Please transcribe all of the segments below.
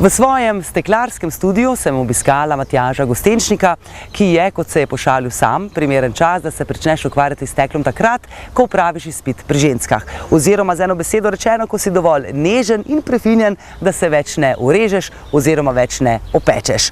V svojem steklarskem studiu sem obiskala Matjaža Gostenčnika, ki je, kot se je pošalil sam, primeren čas, da se pričneš ukvarjati s steklom takrat, ko opraviš izpit pri ženskah. Oziroma, z eno besedo rečeno, ko si dovolj nežen in prefinjen, da se več ne urežeš oziroma več ne opečeš.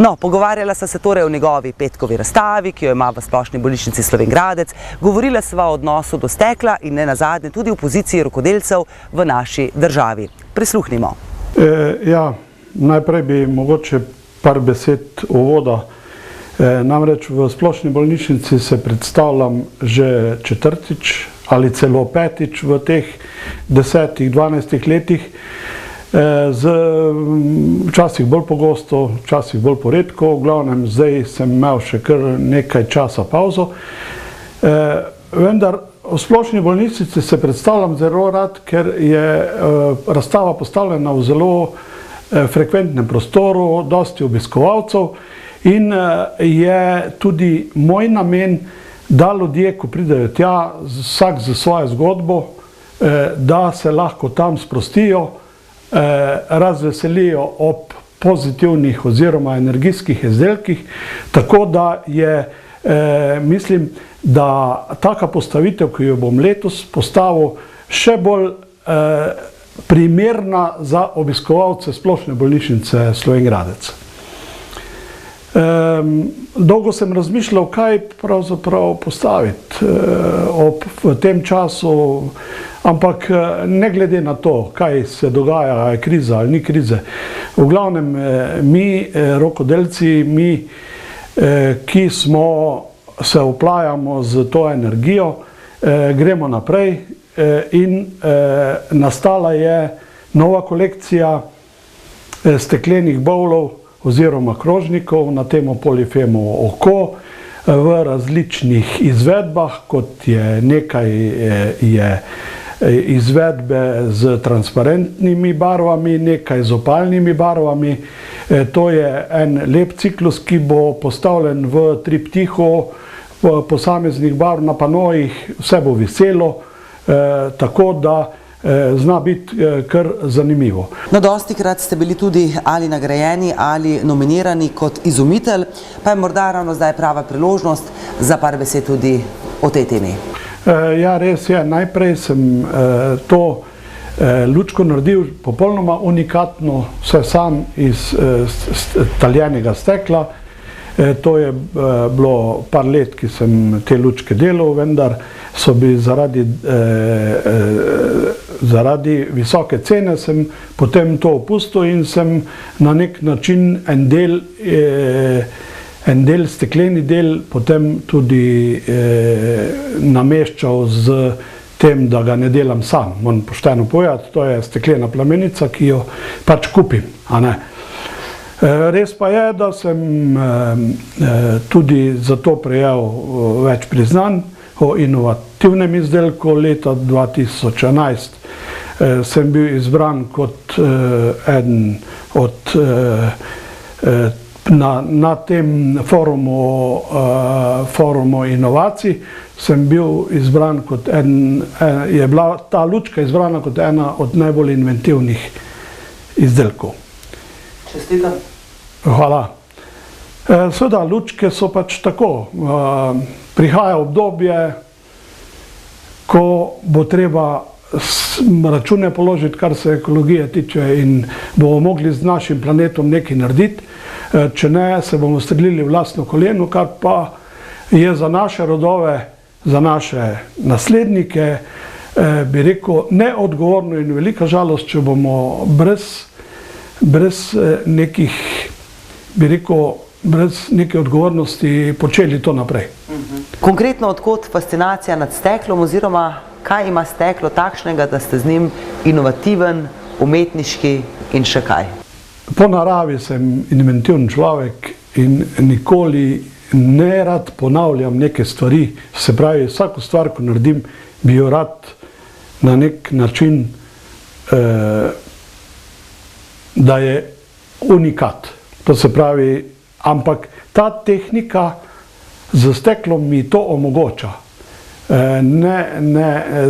No, pogovarjala sva se torej o njegovi petkovi razstavi, ki jo ima v Splošni bolnišnici Slovenj Gradec, govorila sva o odnosu do stekla in ne nazadnje tudi o poziciji rokodelcev v naši državi. Prisluhnimo. Najprej bi mogoče par besed uvoda. Namreč v Splošni bolnišnici se predstavljam že četrtič ali celo petič v teh 10-12 letih. Včasih bolj pogosto, včasih bolj poredko, v glavnem zdaj sem imel še kar nekaj časa pauzo. Vendar v Splošni bolnišnici se predstavljam zelo rad, ker je razstava postavljena v zelo frekventnem prostoru, dosti obiskovalcev in je tudi moj namen, da ljudje, ko pridejo tja, vsak za svojo zgodbo, da se lahko tam sprostijo, razveselijo ob pozitivnih oziroma energijskih izdelkih, tako da je, mislim, da taka postavitev, ki jo bom letos postavil, še bolj primerna za obiskovalce Splošne bolnišnice Slovenj Gradec. Dolgo sem razmišljal, kaj pravzaprav postaviti v tem času, ampak ne glede na to, kaj se dogaja, je kriza ali ni krize. V glavnem mi, rokodelci, mi, ki se oplajamo z to energijo, gremo naprej in nastala je nova kolekcija steklenih bowlov oziroma krožnikov na temo Polifemo oko v različnih izvedbah, kot je nekaj izvedbe z transparentnimi barvami, nekaj z opalnimi barvami. To je en lep ciklus, ki bo postavljen v triptihu posameznih barv na panojih, vse bo veselo, tako da zna biti kar zanimivo. No, dostikrat ste bili tudi ali nagrajeni ali nominirani kot izumitelj, pa je morda ravno zdaj prava priložnost za par besed tudi o tej temi. Ja, res je. Najprej sem to lučko naredil popolnoma unikatno, vse sam iz taljenega stekla. To je bilo par let, ki sem te lučke delal, vendar so bili zaradi visoke cene sem potem to opustil in sem na nek način en del stekleni del potem tudi nameščal z tem, da ga ne delam sam. Moram pošteno povedati, to je steklena plamenica, ki jo pač kupim, a ne. Res pa je, da sem tudi za to prejel več priznanj. O inovativnem izdelku leta 2011 sem bil izbran kot eden od na tem forumu inovacij sem bil izbran kot je bila ta lučka izbrana kot ena od najbolj inventivnih izdelkov. Čestitam. Hvala. Seveda, lučke so pač tako. Prihaja obdobje, ko bo treba račune položiti, kar se ekologije tiče, in bomo mogli z našim planetom nekaj narediti. Če ne, se bomo strelili v lastno koleno, kar pa je za naše rodove, za naše naslednike, bi rekel, neodgovorno in velika žalost, če bomo brez nekih, bi rekel, brez neke odgovornosti počeli to naprej. Konkretno, odkot fascinacija nad steklom oziroma kaj ima steklo takšnega, da ste z njim inovativen, umetniški in še kaj? Po naravi sem inventiven človek in nikoli ne rad ponavljam neke stvari. Se pravi, vsako stvar, ko naredim, bi jo rad na nek način, da je unikat. To se pravi, ampak ta tehnika z steklom mi to omogoča.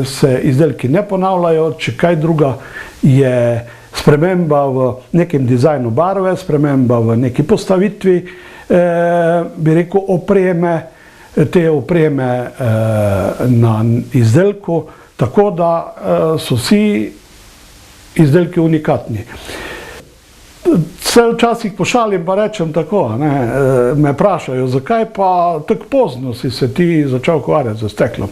Se izdelki ne ponavljajo, če kaj druga je sprememba v nekem dizajnu barve, sprememba v neki postavitvi, bi rekel, opreme, te opreme na izdelku, tako da so vsi izdelki unikatni. Se včasih pošalim pa rečem tako, me vprašajo, zakaj pa tako pozno si se ti začel ukvarjati z steklom.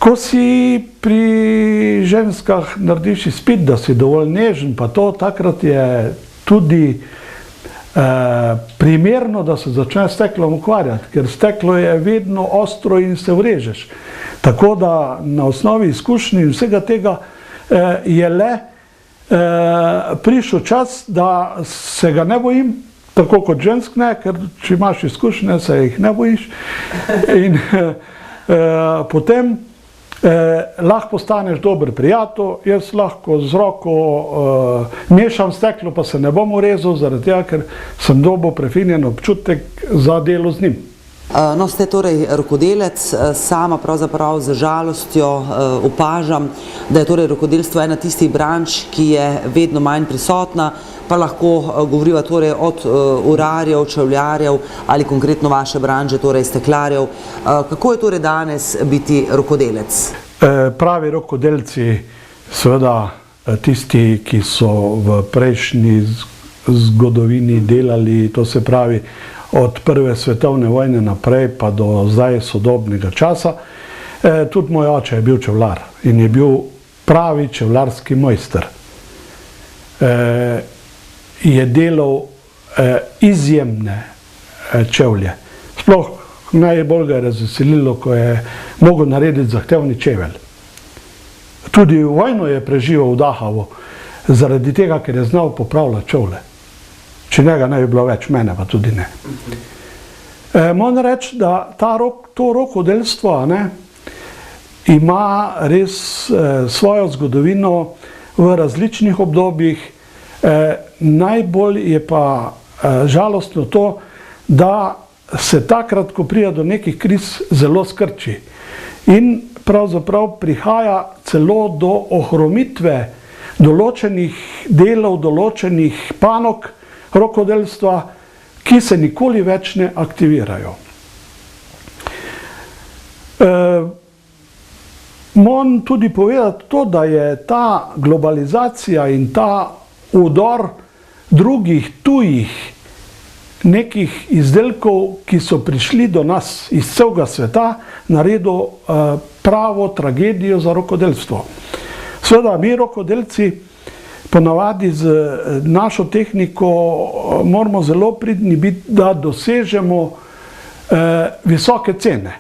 Ko si pri ženskah narediš izpit, da si dovolj nežen, pa to takrat je tudi primerno, da se začne s steklom ukvarjati, ker steklo je vedno ostro in se vrežeš. Tako da na osnovi izkušnji in vsega tega je le prišel čas, da se ga ne bojim, tako kot žensk ne, ker če imaš izkušnje, se jih ne bojiš. In potem lahko postaneš dober prijatelj, jaz lahko z roko mešam steklo, pa se ne bom urezal, zaradi tega, ker sem dobil prefinjen občutek za delo z njim. No, ste torej rokodelec, sama pravzaprav z žalostjo opažam, da je torej rokodelstvo ena tistih branž, ki je vedno manj prisotna, pa lahko govoriva torej od urarjev, čevljarjev ali konkretno vaše branže, torej steklarjev. Kako je torej danes biti rokodelec? Pravi rokodelci, seveda tisti, ki so v prejšnji zgodovini delali, to se pravi od prve svetovne vojne naprej pa do zdaj sodobnega časa. Tudi moj oče je bil čevljar in je bil pravi čevljarski mojster. Je delal izjemne čevlje. Sploh najbolj ga je razveselilo, ko je mogel narediti zahtevni čevelj. Tudi vojno je preživel v Dachau, zaradi tega, ker je znal popravljati čevlje. Če njega ne bi bilo več, mene pa tudi ne. Moram reči, da to rokodelstvo ima res svojo zgodovino v različnih obdobjih. Najbolj je pa žalostno to, da se takrat, ko prija do nekih kriz, zelo skrči. In pravzaprav prihaja celo do ohromitve določenih delov, določenih panog rokodelstva, ki se nikoli več ne aktivirajo. Moram tudi povedati to, da je ta globalizacija in ta udor drugih tujih nekih izdelkov, ki so prišli do nas iz celega sveta, naredil pravo tragedijo za rokodelstvo. Seveda, mi rokodelci ponavadi z našo tehniko moramo zelo pridni biti, da dosežemo visoke cene.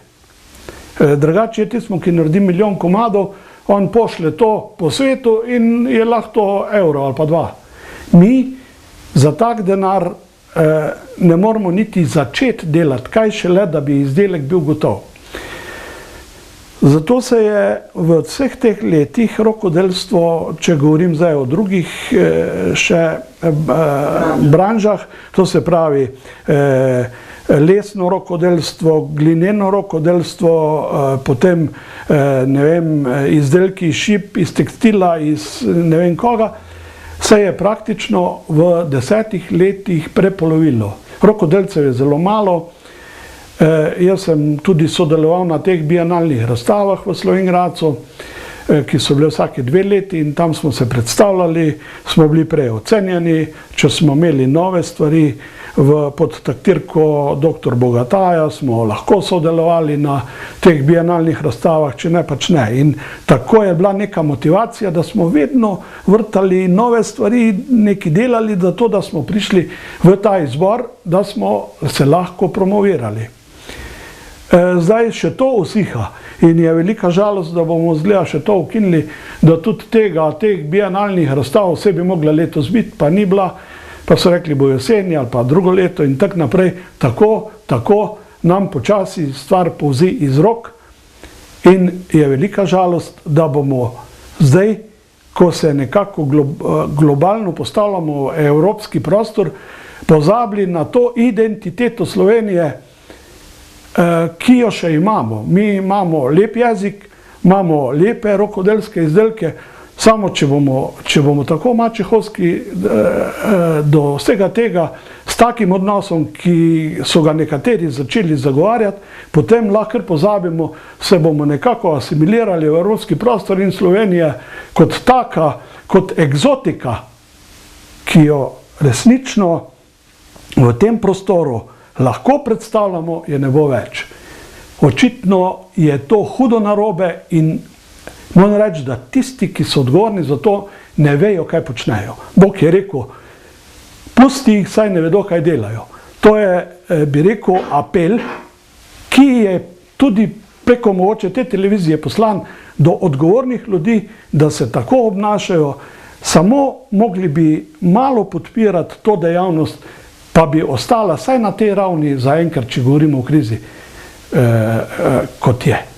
Drugače je tismo, ki naredi milijon komadov, on pošle to po svetu in je lahko evro ali pa 2. Mi za tak denar ne moramo niti začeti delati, kaj šele, da bi izdelek bil gotov. Zato se je v vseh teh letih rokodelstvo, če govorim zdaj o drugih še branžah, to se pravi lesno rokodelstvo, glineno rokodelstvo, potem izdelki iz šip, iz tekstila, iz ne vem koga, se je praktično v 10 letih prepolovilo. Rokodelcev je zelo malo. Jaz sem tudi sodeloval na teh bienalnih razstavah v Slovenj Gradcu, ki so bile vsake 2 leti in tam smo se predstavljali, smo bili prej ocenjeni, če smo imeli nove stvari pod taktirko dr. Bogataja, smo lahko sodelovali na teh bienalnih razstavah, če ne pač ne. In tako je bila neka motivacija, da smo vedno vrtali nove stvari, nekaj delali, zato da smo prišli v ta izbor, da smo se lahko promovirali. Zdaj še to usiha in je velika žalost, da bomo zgleda še to ukinili, da tudi teh bienalnih razstav vse bi mogla letos biti, pa ni bila, pa so rekli bo jeseni ali pa drugo leto in tak naprej. Tako nam počasi stvar povzi iz rok in je velika žalost, da bomo zdaj, ko se nekako globalno postavljamo v evropski prostor, pozabili na to identiteto Slovenije, ki jo še imamo. Mi imamo lep jezik, imamo lepe rokodelske izdelke, Samo če bomo tako mačehovski do vsega tega, s takim odnosom, ki so ga nekateri začeli zagovarjati, potem lahko pozabimo, se bomo nekako asimilirali v evropski prostor in Slovenija kot taka, kot egzotika, ki jo resnično v tem prostoru lahko predstavljamo, je ne bo več. Očitno je to hudo narobe in moram reči, da tisti, ki so odgovorni za to, ne vejo, kaj počnejo. Bog je rekel, pusti jih, saj ne vedo, kaj delajo. To je, bi rekel, apel, ki je tudi preko mogoče te televizije poslan do odgovornih ljudi, da se tako obnašajo. Samo mogli bi malo podpirati to dejavnost, pa bi ostala saj na tej ravni zaenkrat, če govorimo o krizi, kot je.